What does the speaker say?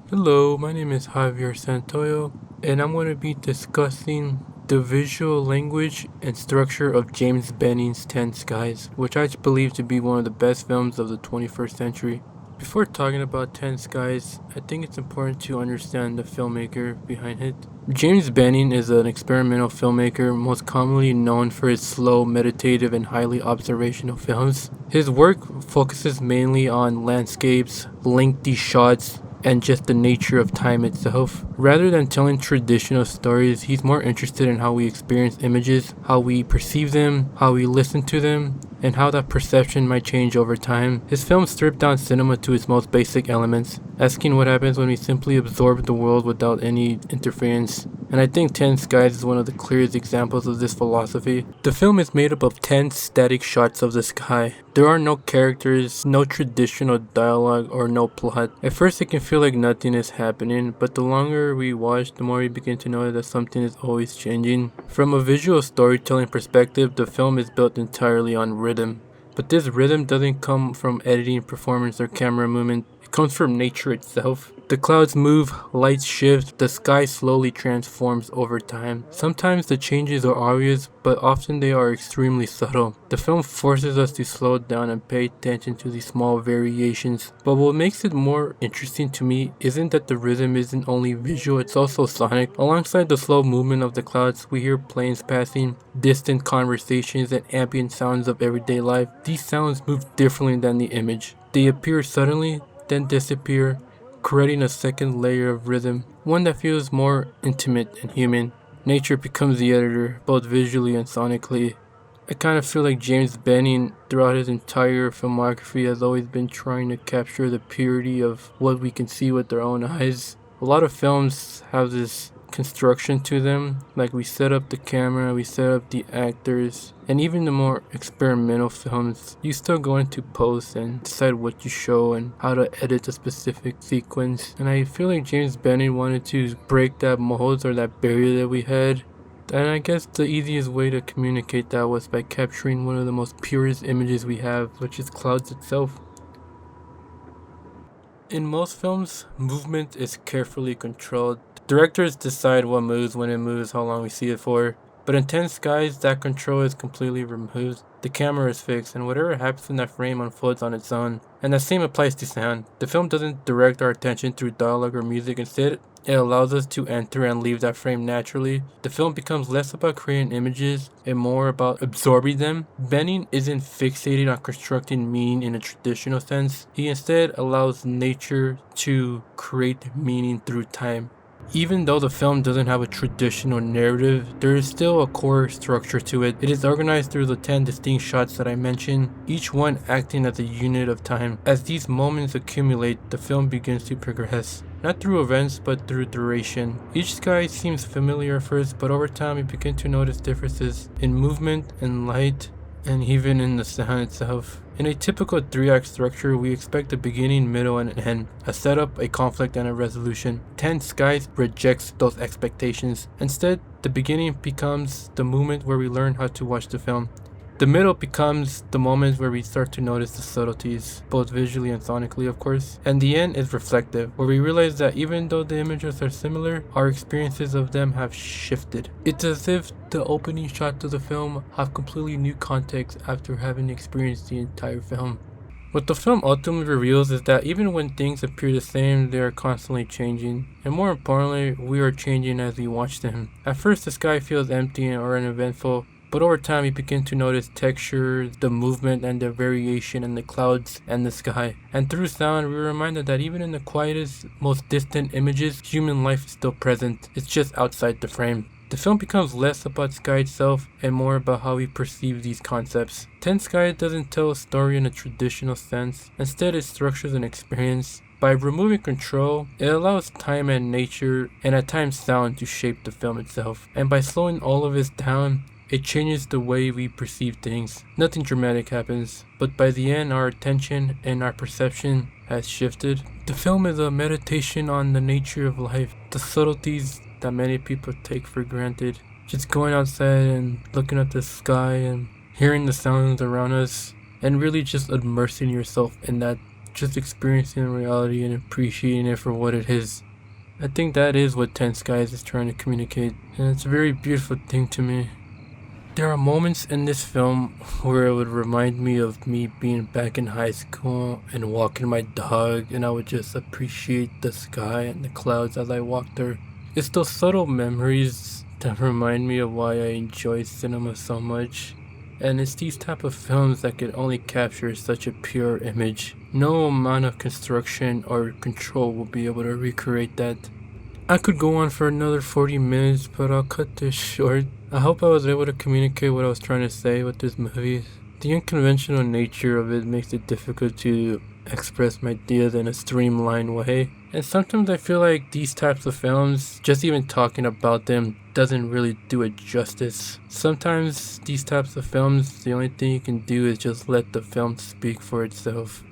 Hello, my name is Javier Santoyo, and I'm going to be discussing the visual language and structure of James Benning's Ten Skies, which I believe to be one of the best films of the 21st century. Before talking about Ten Skies, I think it's important to understand the filmmaker behind it. James Benning is an experimental filmmaker most commonly known for his slow, meditative, and highly observational films. His work focuses mainly on landscapes, lengthy shots, and just the nature of time itself. Rather than telling traditional stories, he's more interested in how we experience images, how we perceive them, how we listen to them, and how that perception might change over time. His films strip down cinema to its most basic elements, asking what happens when we simply absorb the world without any interference. And I think Ten Skies is one of the clearest examples of this philosophy. The film is made up of 10 static shots of the sky. There are no characters, no traditional dialogue, or no plot. At first it can feel like nothing is happening, but the longer we watch, the more we begin to notice that something is always changing. From a visual storytelling perspective, the film is built entirely on rhythm. But this rhythm doesn't come from editing, performance, or camera movement. It comes from nature itself. The clouds move, lights shift, the sky slowly transforms over time. Sometimes the changes are obvious, but often they are extremely subtle. The film forces us to slow down and pay attention to these small variations. But what makes it more interesting to me isn't that the rhythm isn't only visual, it's also sonic. Alongside the slow movement of the clouds, we hear planes passing, distant conversations, and ambient sounds of everyday life. These sounds move differently than the image. They appear suddenly, then disappear, creating a second layer of rhythm, one that feels more intimate and human. Nature becomes the editor, both visually and sonically. I kind of feel like James Benning, throughout his entire filmography, has always been trying to capture the purity of what we can see with our own eyes. A lot of films have this construction to them, like we set up the camera, we set up the actors, and even the more experimental films, you still go into post and decide what you show and how to edit a specific sequence. And I feel like James Benning wanted to break that mold or that barrier that we had. And I guess the easiest way to communicate that was by capturing one of the most purest images we have, which is clouds itself. In most films, movement is carefully controlled. Directors decide what moves, when it moves, how long we see it for. But in Ten Skies, that control is completely removed. The camera is fixed, and whatever happens in that frame unfolds on its own. And the same applies to sound. The film doesn't direct our attention through dialogue or music. Instead, it allows us to enter and leave that frame naturally. The film becomes less about creating images and more about absorbing them. Benning isn't fixated on constructing meaning in a traditional sense. He instead allows nature to create meaning through time. Even though the film doesn't have a traditional narrative, there is still a core structure to it. It is organized through the 10 distinct shots that I mentioned, each one acting as a unit of time. As these moments accumulate, the film begins to progress. Not through events, but through duration. Each sky seems familiar at first, but over time you begin to notice differences in movement and light, and even in the sound itself. In a typical 3-act structure, we expect a beginning, middle, and an end, a setup, a conflict, and a resolution. Ten Skies rejects those expectations. Instead, the beginning becomes the moment where we learn how to watch the film. The middle becomes the moment where we start to notice the subtleties, both visually and sonically, of course. And the end is reflective, where we realize that even though the images are similar, our experiences of them have shifted. It's as if the opening shots of the film have completely new context after having experienced the entire film. What the film ultimately reveals is that even when things appear the same, they are constantly changing. And more importantly, we are changing as we watch them. At first, the sky feels empty or uneventful, but over time we begin to notice texture, the movement, and the variation in the clouds and the sky. And through sound, we're reminded that even in the quietest, most distant images, human life is still present. It's just outside the frame. The film becomes less about sky itself and more about how we perceive these concepts. Ten Skies doesn't tell a story in a traditional sense. Instead, it structures an experience. By removing control, it allows time and nature, and at times sound, to shape the film itself. And by slowing all of this down, it changes the way we perceive things. Nothing dramatic happens, but by the end our attention and our perception has shifted. The film is a meditation on the nature of life, the subtleties that many people take for granted. Just going outside and looking at the sky and hearing the sounds around us, and really just immersing yourself in that just experiencing reality and appreciating it for what it is. I think that is what 10 Skies is trying to communicate, and it's a very beautiful thing to me. There are moments in this film where it would remind me of me being back in high school and walking my dog, and I would just appreciate the sky and the clouds as I walked there. It's those subtle memories that remind me of why I enjoy cinema so much. And it's these type of films that can only capture such a pure image. No amount of construction or control will be able to recreate that. I could go on for another 40 minutes, but I'll cut this short. I hope I was able to communicate what I was trying to say with this movie. The unconventional nature of it makes it difficult to express my ideas in a streamlined way. And sometimes I feel like these types of films, just even talking about them doesn't really do it justice. Sometimes these types of films, the only thing you can do is just let the film speak for itself.